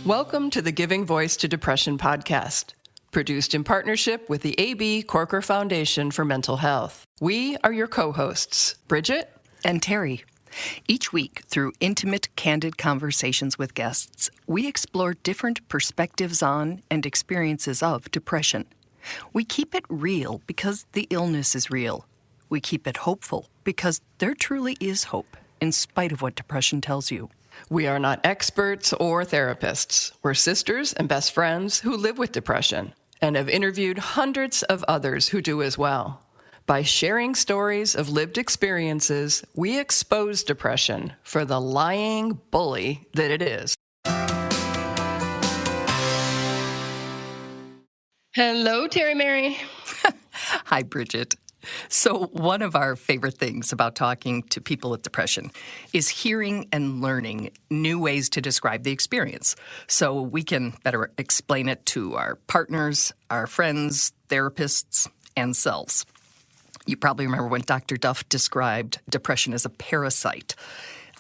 Welcome to the Giving Voice to Depression podcast, produced in partnership with the A.B. Corker Foundation for Mental Health. We are your co-hosts, Bridget and Terry. Each week, through intimate, candid conversations with guests, we explore different perspectives on and experiences of depression. We keep it real because the illness is real. We keep it hopeful because there truly is hope, in spite of what depression tells you. We are not experts or therapists. We're sisters and best friends who live with depression and have interviewed hundreds of others who do as well. By sharing stories of lived experiences, we expose depression for the lying bully that it is. Hello, Terry Mary. Hi, Bridget. So one of our favorite things about talking to people with depression is hearing and learning new ways to describe the experience so we can better explain it to our partners, our friends, therapists, and selves. You probably remember when Dr. Duff described depression as a parasite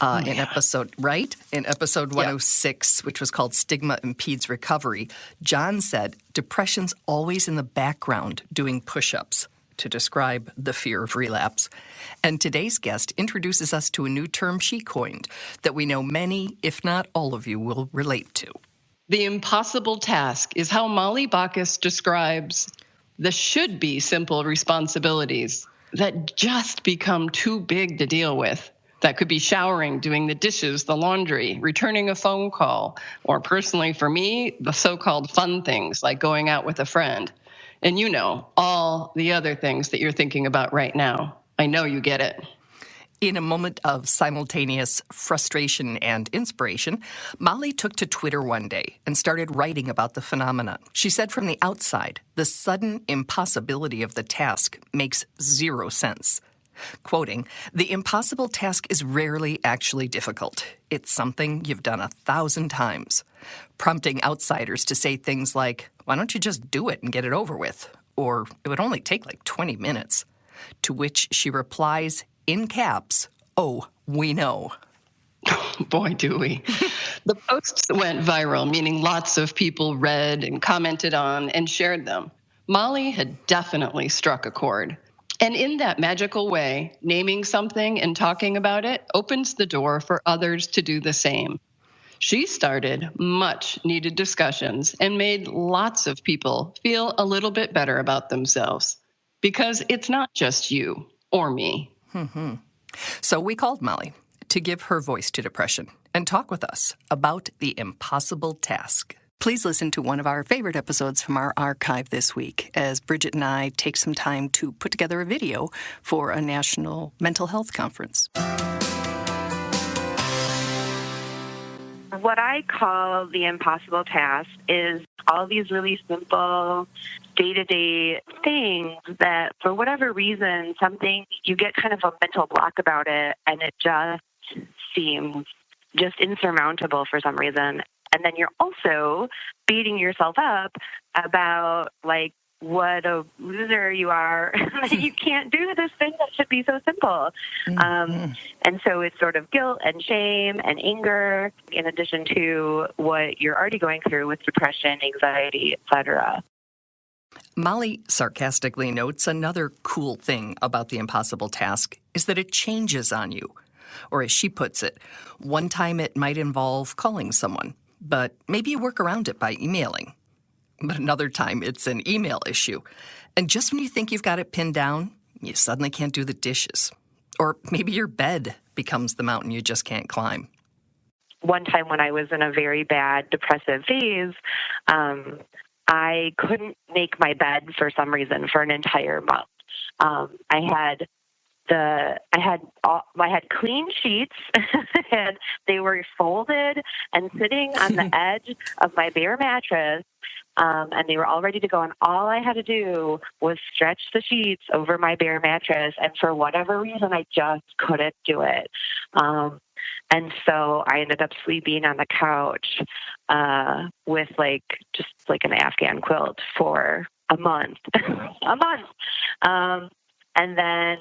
in episode 106, which was called Stigma Impedes Recovery. John said, depression's always in the background doing push-ups to describe the fear of relapse. And today's guest introduces us to a new term she coined that we know many, if not all of you, will relate to. The impossible task is how Molly Bacchus describes the should-be simple responsibilities that just become too big to deal with. That could be showering, doing the dishes, the laundry, returning a phone call, or personally for me, the so-called fun things like going out with a friend. And you know, all the other things that you're thinking about right now. I know you get it. In a moment of simultaneous frustration and inspiration, Molly took to Twitter one day and started writing about the phenomenon. She said from the outside, the sudden impossibility of the task makes zero sense. Quoting, "The impossible task is rarely actually difficult. It's something you've done 1,000 times," prompting outsiders to say things like, "Why don't you just do it and get it over with?" Or, "It would only take like 20 minutes. To which she replies in caps, "Oh, we know." Boy, do we. The posts went viral, meaning lots of people read and commented on and shared them. Molly had definitely struck a chord. And in that magical way, naming something and talking about it opens the door for others to do the same. She started much needed discussions and made lots of people feel a little bit better about themselves. Because it's not just you or me. Mm-hmm. So we called Molly to give her voice to depression and talk with us about the impossible task. Please listen to one of our favorite episodes from our archive this week as Bridget and I take some time to put together a video for a national mental health conference. What I call the impossible task is all these really simple day-to-day things that, for whatever reason, something you get kind of a mental block about it, and it just seems just insurmountable for some reason. And then you're also beating yourself up about, like, what a loser you are. You can't do this thing that should be so simple. And so it's sort of guilt and shame and anger, in addition to what you're already going through with depression, anxiety, etc. Molly sarcastically notes another cool thing about the impossible task is that it changes on you. Or as she puts it, one time it might involve calling someone, but maybe you work around it by emailing. But another time it's an email issue. And just when you think you've got it pinned down, you suddenly can't do the dishes. Or maybe your bed becomes the mountain you just can't climb. One time when I was in a very bad depressive phase, I couldn't make my bed for some reason for an entire month. I had clean sheets, and they were folded and sitting on the edge of my bare mattress, and they were all ready to go. And all I had to do was stretch the sheets over my bare mattress, and for whatever reason, I just couldn't do it. And so I ended up sleeping on the couch with just an Afghan quilt for a month. And then,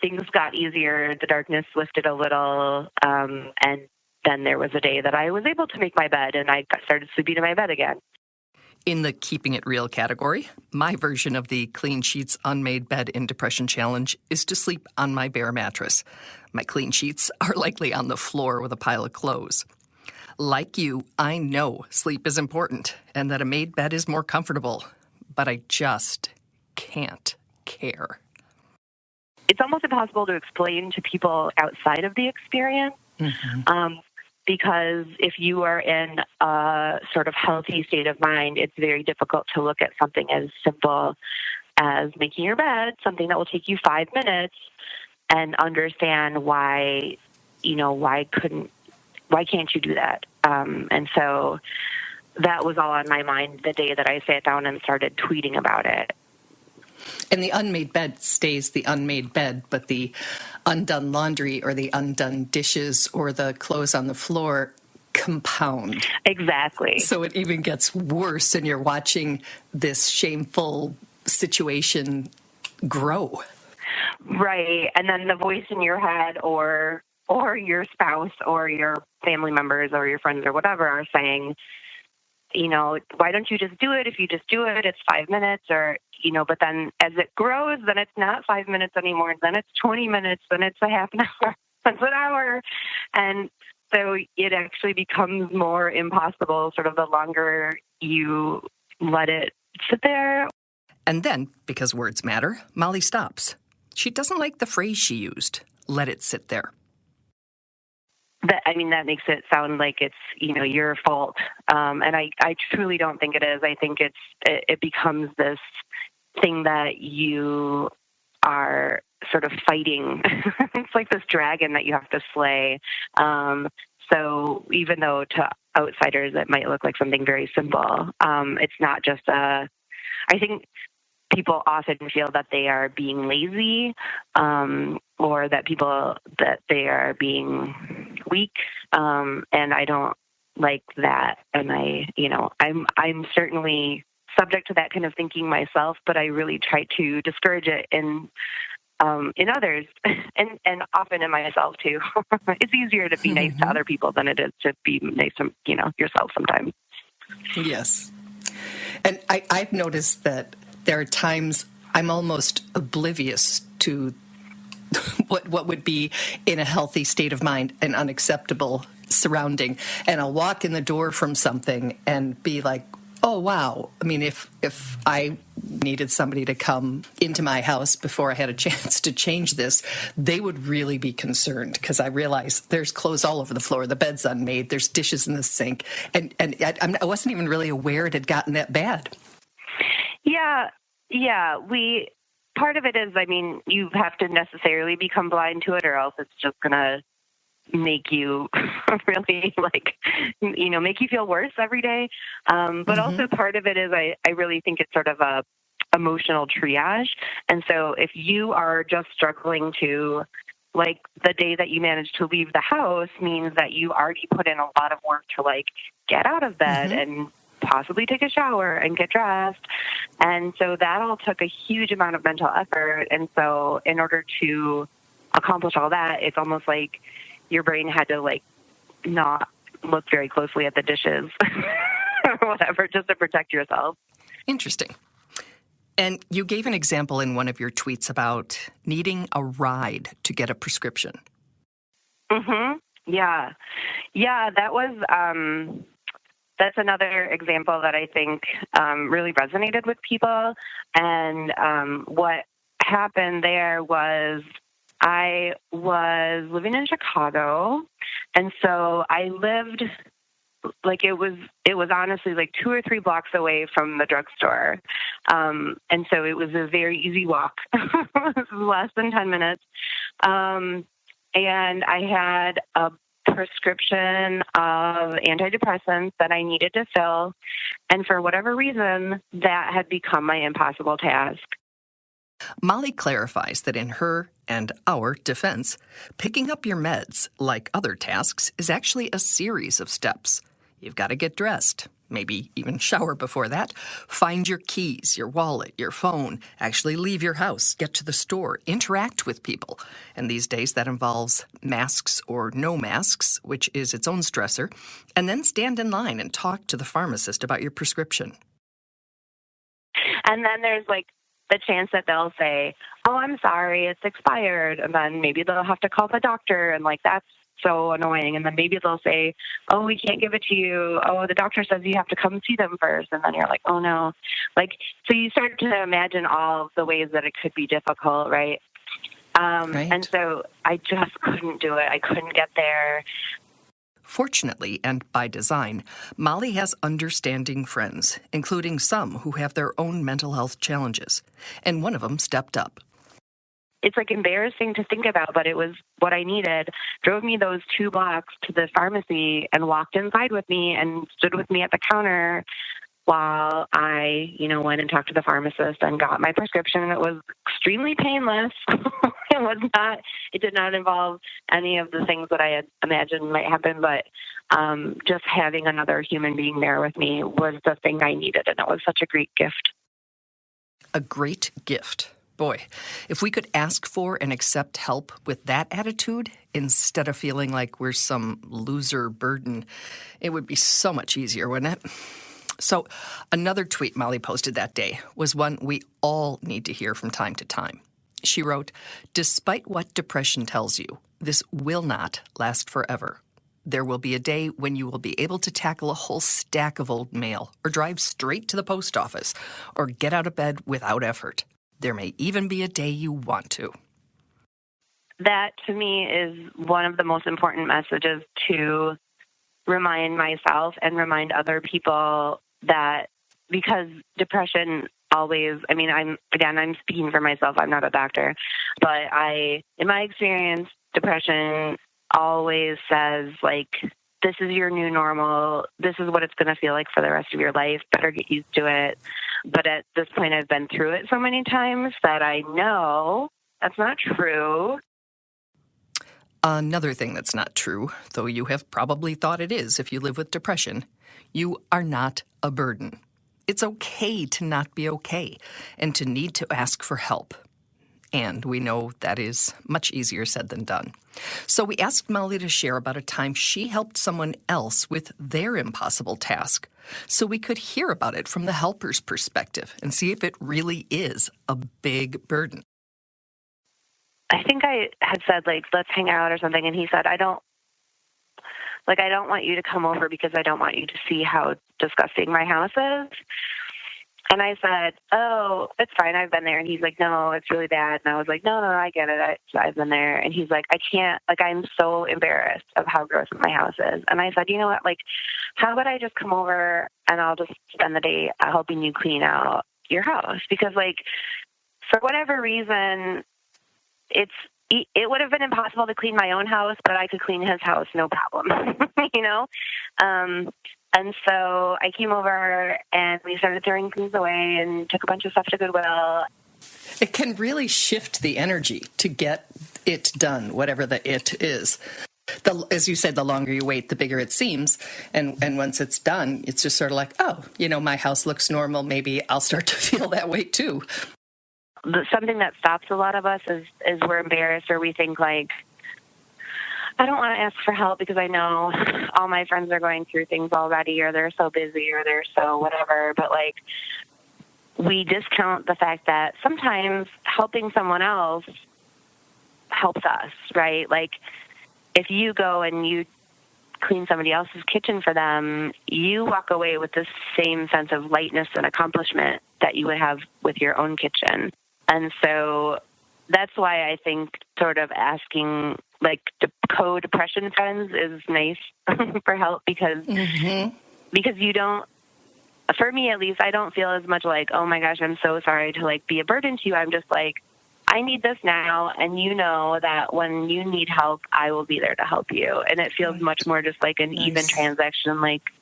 things got easier. The darkness lifted a little, and then there was a day that I was able to make my bed and I started sleeping in my bed again. In the keeping it real category, my version of the clean sheets unmade bed in depression challenge is to sleep on my bare mattress. My clean sheets are likely on the floor with a pile of clothes. Like you, I know sleep is important and that a made bed is more comfortable, but I just can't care. It's almost impossible to explain to people outside of the experience. Because if you are in a sort of healthy state of mind, it's very difficult to look at something as simple as making your bed, something that will take you 5 minutes, and understand why can't you do that? And so that was all on my mind the day that I sat down and started tweeting about it. And the unmade bed stays the unmade bed, but the undone laundry or the undone dishes or the clothes on the floor compound. Exactly. So it even gets worse, and you're watching this shameful situation grow. Right. And then the voice in your head or your spouse or your family members or your friends or whatever are saying, why don't you just do it? If you just do it, it's 5 minutes but then as it grows, then it's not 5 minutes anymore. Then it's 20 minutes. Then it's a half an hour. It's an hour. And so it actually becomes more impossible sort of the longer you let it sit there. And then, because words matter, Molly stops. She doesn't like the phrase she used, let it sit there. That makes it sound like it's, your fault. And I truly don't think it is. I think it becomes this thing that you are sort of fighting. It's like this dragon that you have to slay. So even though to outsiders it might look like something very simple, it's not just I think people often feel that they are being lazy, or that they are being weak. And I don't like that. And I'm certainly subject to that kind of thinking myself, but I really try to discourage it in others and often in myself too. It's easier to be nice to other people than it is to be nice to, yourself sometimes. Yes. And I've noticed that there are times I'm almost oblivious to what would be in a healthy state of mind an unacceptable surrounding. And I'll walk in the door from something and be like, oh, wow. I mean, if I needed somebody to come into my house before I had a chance to change this, they would really be concerned because I realize there's clothes all over the floor. The bed's unmade. There's dishes in the sink. And I wasn't even really aware it had gotten that bad. Yeah. Part of it is, you have to necessarily become blind to it or else it's just going to make you really make you feel worse every day. But also part of it is I really think it's sort of a emotional triage. And so if you are just struggling to, like, the day that you managed to leave the house means that you already put in a lot of work to, like, get out of bed and possibly take a shower and get dressed. And so that all took a huge amount of mental effort. And so in order to accomplish all that, it's almost like your brain had to, like, not look very closely at the dishes or whatever, just to protect yourself. Interesting. And you gave an example in one of your tweets about needing a ride to get a prescription. Yeah, that was, that's another example that I think really resonated with people. And what happened there was I was living in Chicago, and so I lived, like, it was honestly like 2 or 3 blocks away from the drugstore. And so it was a very easy walk. It was less than 10 minutes. And I had a prescription of antidepressants that I needed to fill. And for whatever reason, that had become my impossible task. Molly clarifies that in her and our defense, picking up your meds, like other tasks, is actually a series of steps. You've got to get dressed, maybe even shower before that, find your keys, your wallet, your phone, actually leave your house, get to the store, interact with people. And these days that involves masks or no masks, which is its own stressor, and then stand in line and talk to the pharmacist about your prescription. And then there's like the chance that they'll say, oh, I'm sorry, it's expired. And then maybe they'll have to call the doctor, and like that's so annoying. And then maybe they'll say, oh, we can't give it to you. Oh, the doctor says you have to come see them first. And then you're like, oh no. Like, so you start to imagine all of the ways that it could be difficult, right? Right. And so I just couldn't do it. I couldn't get there. Fortunately, and by design, Molly has understanding friends, including some who have their own mental health challenges. And one of them stepped up. It's like embarrassing to think about, but it was what I needed. Drove me those 2 blocks to the pharmacy and walked inside with me and stood with me at the counter while I, went and talked to the pharmacist and got my prescription. And it was extremely painless. It did not involve any of the things that I had imagined might happen, but just having another human being there with me was the thing I needed. And it was such a great gift. A great gift. Boy, if we could ask for and accept help with that attitude instead of feeling like we're some loser burden, it would be so much easier, wouldn't it? So another tweet Molly posted that day was one we all need to hear from time to time. She wrote, "Despite what depression tells you, this will not last forever. There will be a day when you will be able to tackle a whole stack of old mail, or drive straight to the post office, or get out of bed without effort. There may even be a day you want to." That, to me, is one of the most important messages to remind myself and remind other people that, because depression always, I'm speaking for myself, I'm not a doctor, but in my experience, depression always says, like, this is your new normal. This is what it's going to feel like for the rest of your life. Better get used to it. But at this point, I've been through it so many times that I know that's not true. Another thing that's not true, though you have probably thought it is if you live with depression, you are not a burden. It's okay to not be okay and to need to ask for help. And we know that is much easier said than done. So we asked Molly to share about a time she helped someone else with their impossible task, so we could hear about it from the helper's perspective and see if it really is a big burden. I think I had said, like, let's hang out or something, and he said, I don't want you to come over because I don't want you to see how disgusting my house is. And I said, oh, it's fine, I've been there. And he's like, no, it's really bad. And I was like, no, I get it. I've been there. And he's like, I can't, I'm so embarrassed of how gross my house is. And I said, you know what, how about I just come over and I'll just spend the day helping you clean out your house? Because, for whatever reason, it would have been impossible to clean my own house, but I could clean his house, no problem, And so I came over and we started throwing things away and took a bunch of stuff to Goodwill. It can really shift the energy to get it done, whatever the it is. As you said, the longer you wait, the bigger it seems. And once it's done, it's just sort of like, oh, my house looks normal. Maybe I'll start to feel that way too. Something that stops a lot of us is we're embarrassed, or we think, I don't want to ask for help because I know all my friends are going through things already, or they're so busy, or they're so whatever. But we discount the fact that sometimes helping someone else helps us, right? If you go and you clean somebody else's kitchen for them, you walk away with the same sense of lightness and accomplishment that you would have with your own kitchen. And so that's why I think sort of asking co-depression friends is nice for help, because you don't, for me at least, I don't feel as much oh my gosh, I'm so sorry to be a burden to you. I'm just I need this now, and that when you need help, I will be there to help you. And it feels much more just an even transaction.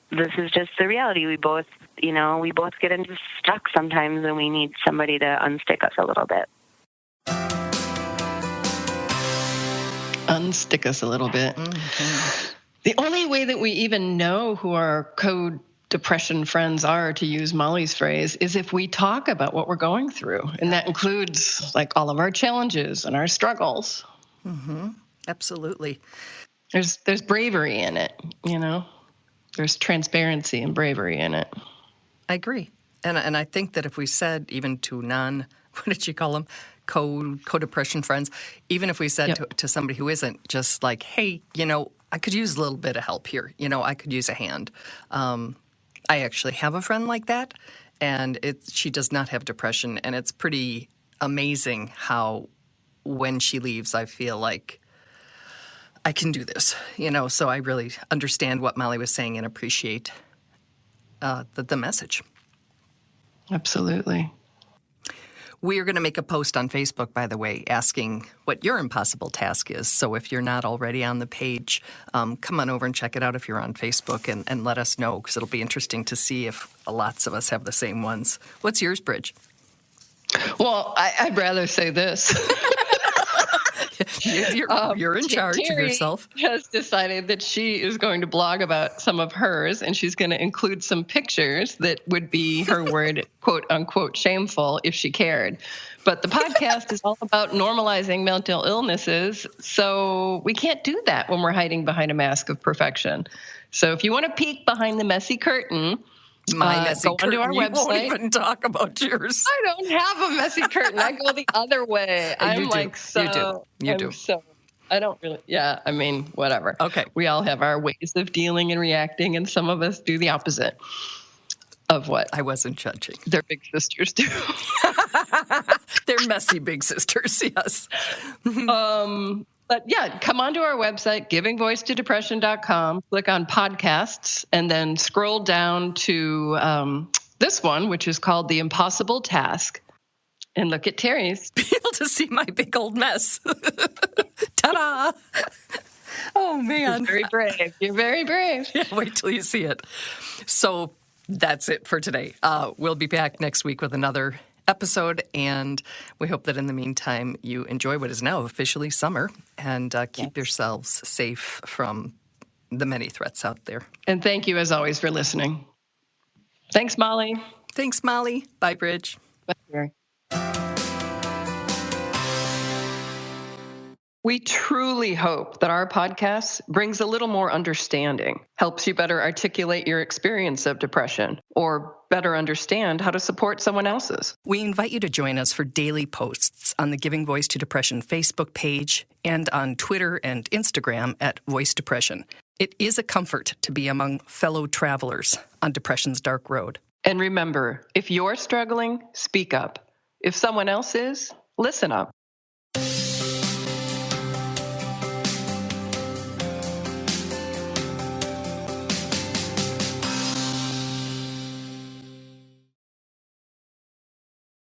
This is just the reality. We both get into stuck sometimes, and we need somebody to unstick us a little bit. Unstick us a little bit. Mm-hmm. The only way that we even know who our depression friends are, to use Molly's phrase, is if we talk about what we're going through. And that includes like all of our challenges and our struggles. Mm-hmm. Absolutely. There's bravery in it, you know? There's transparency and bravery in it. I agree. And I think that if we said even to what did you call them? Co-depression friends, even if we said to somebody who isn't, just like, hey, I could use a little bit of help here. I could use a hand. I actually have a friend like that, and she does not have depression, and it's pretty amazing how when she leaves, I feel like I can do this, so I really understand what Molly was saying and appreciate the message. Absolutely. We are going to make a post on Facebook, by the way, asking what your impossible task is. So if you're not already on the page, come on over and check it out if you're on Facebook and let us know, because it'll be interesting to see if lots of us have the same ones. What's yours, Bridge? Well, I'd rather say this. You're in charge of yourself. Has decided that she is going to blog about some of hers, and she's going to include some pictures that would be, her word, quote unquote, shameful if she cared. But the podcast is all about normalizing mental illnesses, so we can't do that when we're hiding behind a mask of perfection. So if you want to peek behind the messy curtain, my messy go curtain. onto our website. Won't even talk about yours. I don't have a messy curtain. I go the other way. I'm like, so. You do. So I don't really. Yeah. I mean, whatever. Okay. We all have our ways of dealing and reacting, and some of us do the opposite of what I wasn't judging. Their big sisters do. They're messy big sisters. Yes. But yeah, come onto our website, givingvoicetodepression.com, click on podcasts, and then scroll down to this one, which is called The Impossible Task. And look at Terry's. Be able to see my big old mess. Ta-da! Oh, man. You're very brave. You're very brave. Yeah, wait till you see it. So that's it for today. We'll be back next week with another episode, and we hope that in the meantime you enjoy what is now officially summer, and keep yourselves safe from the many threats out there. And thank you, as always, for listening. Thanks, Molly. Thanks, Molly. Bye, Bridge. Bye, Terry. We truly hope that our podcast brings a little more understanding, helps you better articulate your experience of depression, or better understand how to support someone else's. We invite you to join us for daily posts on the Giving Voice to Depression Facebook page and on Twitter and Instagram at Voice Depression. It is a comfort to be among fellow travelers on depression's dark road. And remember, if you're struggling, speak up. If someone else is, listen up.